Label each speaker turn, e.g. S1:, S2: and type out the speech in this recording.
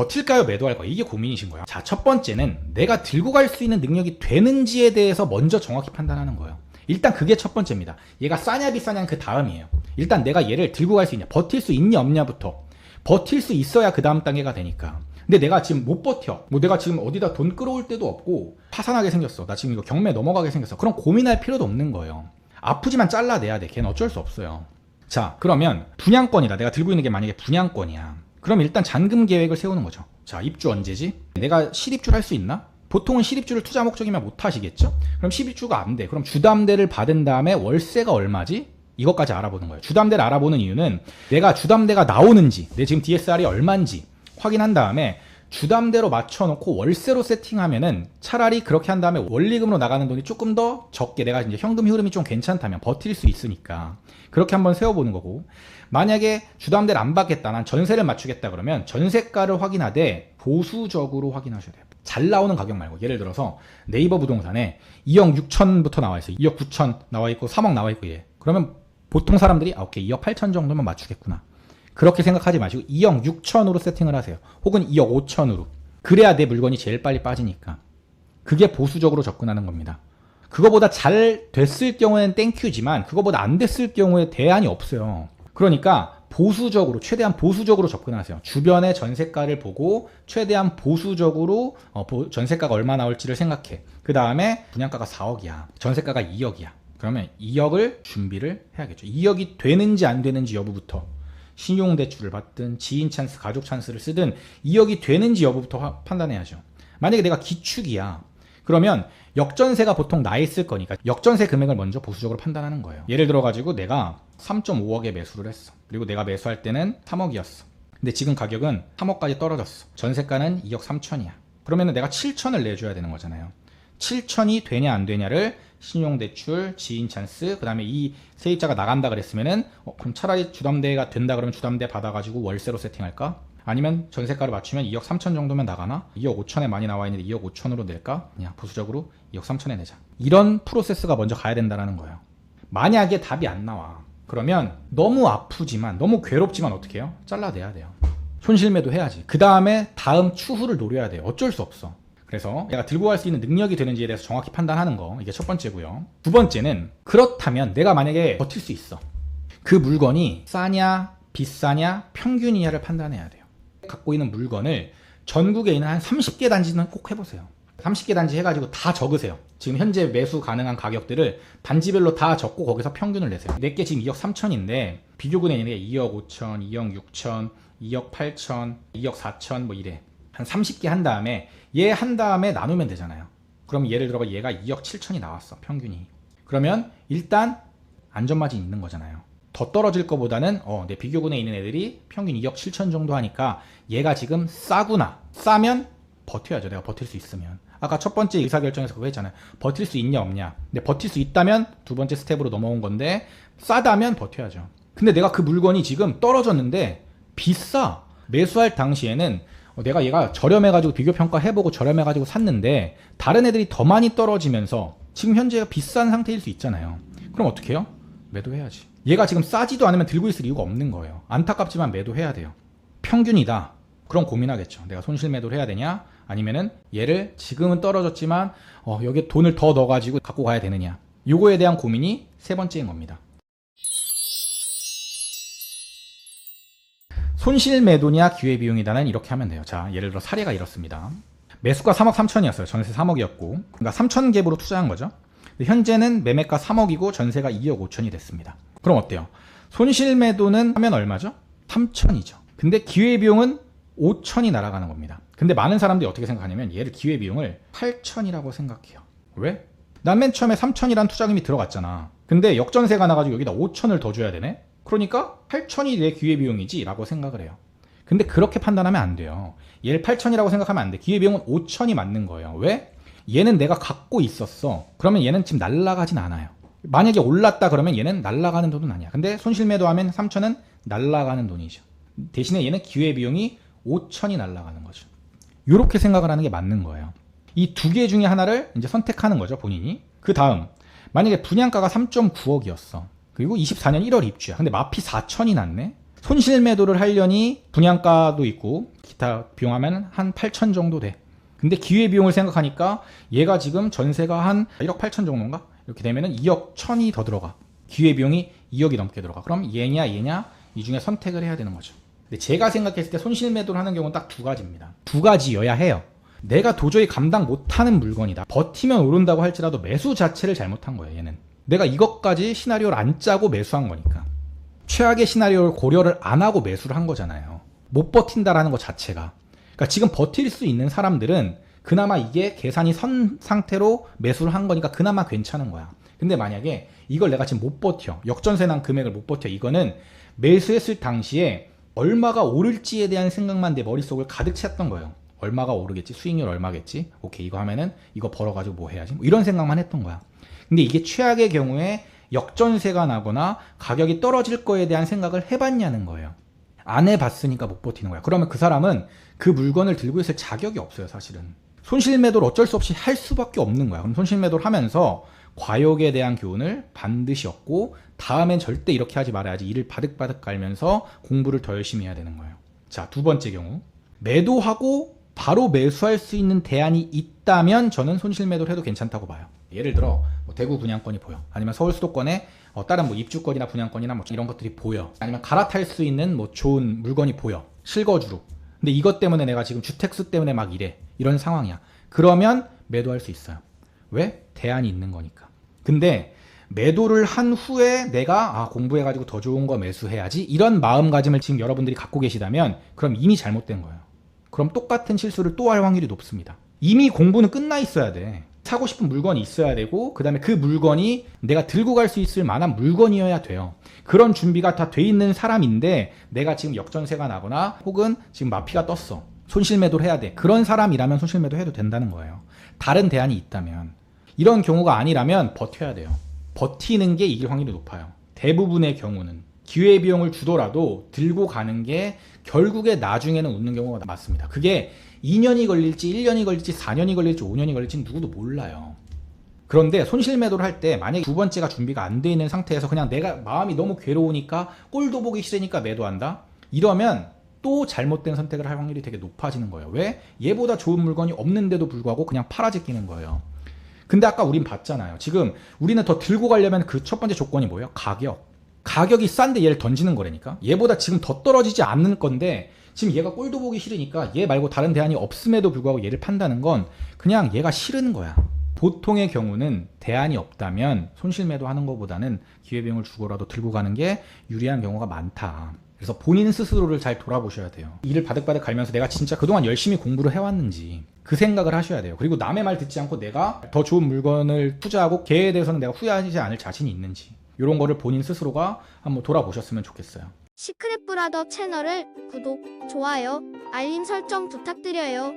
S1: 버틸까요? 매도할까요? 이게 고민이신 거예요. 자, 첫 번째는 내가 들고 갈 수 있는 능력이 되는지에 대해서 먼저 정확히 판단하는 거예요. 일단 그게 첫 번째입니다. 얘가 싸냐 비싸냐는 그 다음이에요. 일단 내가 얘를 들고 갈 수 있냐, 버틸 수 있냐 없냐부터. 버틸 수 있어야 그 다음 단계가 되니까. 근데 내가 지금 못 버텨. 뭐 내가 지금 어디다 돈 끌어올 데도 없고 파산하게 생겼어. 나 지금 이거 경매 넘어가게 생겼어. 그럼 고민할 필요도 없는 거예요. 아프지만 잘라내야 돼. 걔는 어쩔 수 없어요. 자, 그러면 분양권이다. 내가 들고 있는 게 만약에 분양권이야. 그럼 일단 잔금 계획을 세우는 거죠. 자, 입주 언제지? 내가 실입주를 할 수 있나? 보통은 실입주를 투자 목적이면 못 하시겠죠? 그럼 실입주가 안 돼. 그럼 주담대를 받은 다음에 월세가 얼마지? 이것까지 알아보는 거예요. 주담대를 알아보는 이유는 내가 주담대가 나오는지, 내 지금 DSR이 얼마인지 확인한 다음에 주담대로 맞춰놓고 월세로 세팅하면은 차라리 그렇게 한 다음에 원리금으로 나가는 돈이 조금 더 적게, 내가 이제 현금 흐름이 좀 괜찮다면 버틸 수 있으니까 그렇게 한번 세워보는 거고, 만약에 주담대를 안 받겠다, 난 전세를 맞추겠다 그러면 전세가를 확인하되 보수적으로 확인하셔야 돼요. 잘 나오는 가격 말고, 예를 들어서 네이버 부동산에 2억 6천부터 나와 있어요. 2억 9천 나와 있고 3억 나와 있고 예. 그러면 보통 사람들이 오케이 2억 8천 정도면 맞추겠구나. 그렇게 생각하지 마시고 2억 6천으로 세팅을 하세요. 혹은 2억 5천으로. 그래야 내 물건이 제일 빨리 빠지니까. 그게 보수적으로 접근하는 겁니다. 그거보다 잘 됐을 경우에는 땡큐지만 그거보다 안 됐을 경우에 대안이 없어요. 그러니까 보수적으로, 최대한 보수적으로 접근하세요. 주변의 전세가를 보고 최대한 보수적으로 전세가가 얼마 나올지를 생각해. 그 다음에 분양가가 4억이야. 전세가가 2억이야. 그러면 2억을 준비를 해야겠죠. 2억이 되는지 안 되는지 여부부터. 신용대출을 받든 지인 찬스, 가족 찬스를 쓰든 2억이 되는지 여부부터 판단해야죠. 만약에 내가 기축이야. 그러면 역전세가 보통 나 있을 거니까 역전세 금액을 먼저 보수적으로 판단하는 거예요. 예를 들어가지고 내가 3.5억에 매수를 했어. 그리고 내가 매수할 때는 3억이었어. 근데 지금 가격은 3억까지 떨어졌어. 전세가는 2억 3천이야. 그러면 내가 7천을 내줘야 되는 거잖아요. 7천이 되냐 안 되냐를 신용대출, 지인 찬스, 그 다음에 이 세입자가 나간다 그랬으면은 그럼 차라리 주담대가 된다 그러면 주담대 받아가지고 월세로 세팅할까? 아니면 전세가를 맞추면 2억 3천 정도면 나가나? 2억 5천에 많이 나와 있는데 2억 5천으로 낼까? 그냥 보수적으로 2억 3천에 내자. 이런 프로세스가 먼저 가야 된다는 거예요. 만약에 답이 안 나와. 그러면 너무 아프지만, 너무 괴롭지만 어떻게 해요? 잘라내야 돼요. 손실매도 해야지. 그 다음에 다음 추후를 노려야 돼요. 어쩔 수 없어. 그래서 내가 들고 갈 수 있는 능력이 되는지에 대해서 정확히 판단하는 거, 이게 첫 번째고요. 두 번째는 그렇다면 내가 만약에 버틸 수 있어. 그 물건이 싸냐 비싸냐 평균이냐를 판단해야 돼요. 갖고 있는 물건을 전국에 있는 한 30개 단지는 꼭 해보세요. 30개 단지 해가지고 다 적으세요. 지금 현재 매수 가능한 가격들을 단지별로 다 적고 거기서 평균을 내세요. 내게 지금 2억 3천인데 비교군에 있는 게 2억 5천, 2억 6천, 2억 8천, 2억 4천 뭐 이래. 한 30개 한 다음에 얘 한 다음에 나누면 되잖아요. 그럼 예를 들어 얘가 2억 7천이 나왔어, 평균이. 그러면 일단 안전마진이 있는 거잖아요. 더 떨어질 거보다는 내 비교군에 있는 애들이 평균 2억 7천 정도 하니까 얘가 지금 싸구나. 싸면 버텨야죠. 내가 버틸 수 있으면. 아까 첫 번째 의사결정에서 그거 했잖아요. 버틸 수 있냐 없냐. 근데 버틸 수 있다면 두 번째 스텝으로 넘어온 건데 싸다면 버텨야죠. 근데 내가 그 물건이 지금 떨어졌는데 비싸. 매수할 당시에는 내가 얘가 저렴해가지고 비교평가 해보고 저렴해가지고 샀는데 다른 애들이 더 많이 떨어지면서 지금 현재가 비싼 상태일 수 있잖아요. 그럼 어떻게 해요? 매도해야지. 얘가 지금 싸지도 않으면 들고 있을 이유가 없는 거예요. 안타깝지만 매도해야 돼요. 평균이다. 그럼 고민하겠죠. 내가 손실 매도를 해야 되냐? 아니면은 얘를 지금은 떨어졌지만 여기에 돈을 더 넣어가지고 갖고 가야 되느냐? 요거에 대한 고민이 세 번째인 겁니다. 손실 매도냐 기회비용이다는 이렇게 하면 돼요. 자, 예를 들어 사례가 이렇습니다. 매수가 3억 3천이었어요. 전세 3억이었고 그러니까 3천 갭으로 투자한 거죠. 현재는 매매가 3억이고 전세가 2억 5천이 됐습니다. 그럼 어때요? 손실 매도는 하면 얼마죠? 3천이죠. 근데 기회비용은 5천이 날아가는 겁니다. 근데 많은 사람들이 어떻게 생각하냐면 얘를 기회비용을 8천이라고 생각해요. 왜? 난 맨 처음에 3천이란 투자금이 들어갔잖아. 근데 역전세가 나가지고 여기다 5천을 더 줘야 되네? 그러니까 8천이 내 기회비용이지 라고 생각을 해요. 근데 그렇게 판단하면 안 돼요. 얘를 8천이라고 생각하면 안 돼. 기회비용은 5천이 맞는 거예요. 왜? 얘는 내가 갖고 있었어. 그러면 얘는 지금 날아가진 않아요. 만약에 올랐다 그러면 얘는 날아가는 돈은 아니야. 근데 손실매도 하면 3천은 날아가는 돈이죠. 대신에 얘는 기회비용이 5천이 날아가는 거죠. 이렇게 생각을 하는 게 맞는 거예요. 이 두 개 중에 하나를 이제 선택하는 거죠, 본인이. 그 다음, 만약에 분양가가 3.9억이었어. 그리고 24년 1월 입주야. 근데 마피 4천이 났네? 손실 매도를 하려니 분양가도 있고 기타 비용하면 한 8천 정도 돼. 근데 기회비용을 생각하니까 얘가 지금 전세가 한 1억 8천 정도인가? 이렇게 되면은 2억 1천이 더 들어가. 기회비용이 2억이 넘게 들어가. 그럼 얘냐 이 중에 선택을 해야 되는 거죠. 근데 제가 생각했을 때 손실 매도를 하는 경우는 딱 두 가지입니다. 두 가지여야 해요. 내가 도저히 감당 못하는 물건이다. 버티면 오른다고 할지라도 매수 자체를 잘못한 거예요. 얘는. 내가 이것까지 시나리오를 안 짜고 매수한 거니까. 최악의 시나리오를 고려를 안 하고 매수를 한 거잖아요. 못 버틴다라는 것 자체가. 그러니까 지금 버틸 수 있는 사람들은 그나마 이게 계산이 선 상태로 매수를 한 거니까 그나마 괜찮은 거야. 근데 만약에 이걸 내가 지금 못 버텨. 역전세 난 금액을 못 버텨. 이거는 매수했을 당시에 얼마가 오를지에 대한 생각만 내 머릿속을 가득 찼던 거예요. 얼마가 오르겠지? 수익률 얼마겠지? 오케이, 이거 하면은 이거 벌어가지고 뭐 해야지? 뭐 이런 생각만 했던 거야. 근데 이게 최악의 경우에 역전세가 나거나 가격이 떨어질 거에 대한 생각을 해봤냐는 거예요. 안 해봤으니까 못 버티는 거야. 그러면 그 사람은 그 물건을 들고 있을 자격이 없어요, 사실은. 손실 매도를 어쩔 수 없이 할 수밖에 없는 거야. 그럼 손실 매도를 하면서 과욕에 대한 교훈을 반드시 얻고 다음엔 절대 이렇게 하지 말아야지. 이를 바득바득 깔면서 공부를 더 열심히 해야 되는 거예요. 자, 두 번째 경우. 매도하고 바로 매수할 수 있는 대안이 있다면 저는 손실 매도를 해도 괜찮다고 봐요. 예를 들어 뭐 대구 분양권이 보여. 아니면 서울 수도권에 다른 뭐 입주권이나 분양권이나 뭐 이런 것들이 보여. 아니면 갈아탈 수 있는 뭐 좋은 물건이 보여. 실거주로. 근데 이것 때문에 내가 지금 주택수 때문에 막 이래. 이런 상황이야. 그러면 매도할 수 있어요. 왜? 대안이 있는 거니까. 근데 매도를 한 후에 내가 공부해가지고 더 좋은 거 매수해야지 이런 마음가짐을 지금 여러분들이 갖고 계시다면 그럼 이미 잘못된 거예요. 그럼 똑같은 실수를 또 할 확률이 높습니다. 이미 공부는 끝나 있어야 돼. 사고 싶은 물건이 있어야 되고 그 다음에 그 물건이 내가 들고 갈 수 있을 만한 물건이어야 돼요. 그런 준비가 다 돼 있는 사람인데 내가 지금 역전세가 나거나 혹은 지금 마피가 떴어. 손실 매도를 해야 돼. 그런 사람이라면 손실 매도 해도 된다는 거예요. 다른 대안이 있다면. 이런 경우가 아니라면 버텨야 돼요. 버티는 게 이길 확률이 높아요. 대부분의 경우는 기회비용을 주더라도 들고 가는 게 결국에 나중에는 웃는 경우가 많습니다. 그게 2년이 걸릴지 1년이 걸릴지 4년이 걸릴지 5년이 걸릴지 누구도 몰라요. 그런데 손실 매도를 할 때 만약에 두 번째가 준비가 안 돼 있는 상태에서 그냥 내가 마음이 너무 괴로우니까 꼴도 보기 싫으니까 매도한다? 이러면 또 잘못된 선택을 할 확률이 되게 높아지는 거예요. 왜? 얘보다 좋은 물건이 없는데도 불구하고 그냥 팔아제끼는 거예요. 근데 아까 우린 봤잖아요. 지금 우리는 더 들고 가려면 그 첫 번째 조건이 뭐예요? 가격. 가격이 싼데 얘를 던지는 거라니까. 얘보다 지금 더 떨어지지 않는 건데 지금 얘가 꼴도 보기 싫으니까 얘 말고 다른 대안이 없음에도 불구하고 얘를 판다는 건 그냥 얘가 싫은 거야. 보통의 경우는 대안이 없다면 손실 매도하는 것보다는 기회비용을 주고라도 들고 가는 게 유리한 경우가 많다. 그래서 본인 스스로를 잘 돌아보셔야 돼요. 이를 바득바득 갈면서 내가 진짜 그동안 열심히 공부를 해왔는지 그 생각을 하셔야 돼요. 그리고 남의 말 듣지 않고 내가 더 좋은 물건을 투자하고 걔에 대해서는 내가 후회하지 않을 자신이 있는지 이런 거를 본인 스스로가 한번 돌아보셨으면 좋겠어요.
S2: 시크릿 브라더 채널을 구독, 좋아요, 알림 설정 부탁드려요.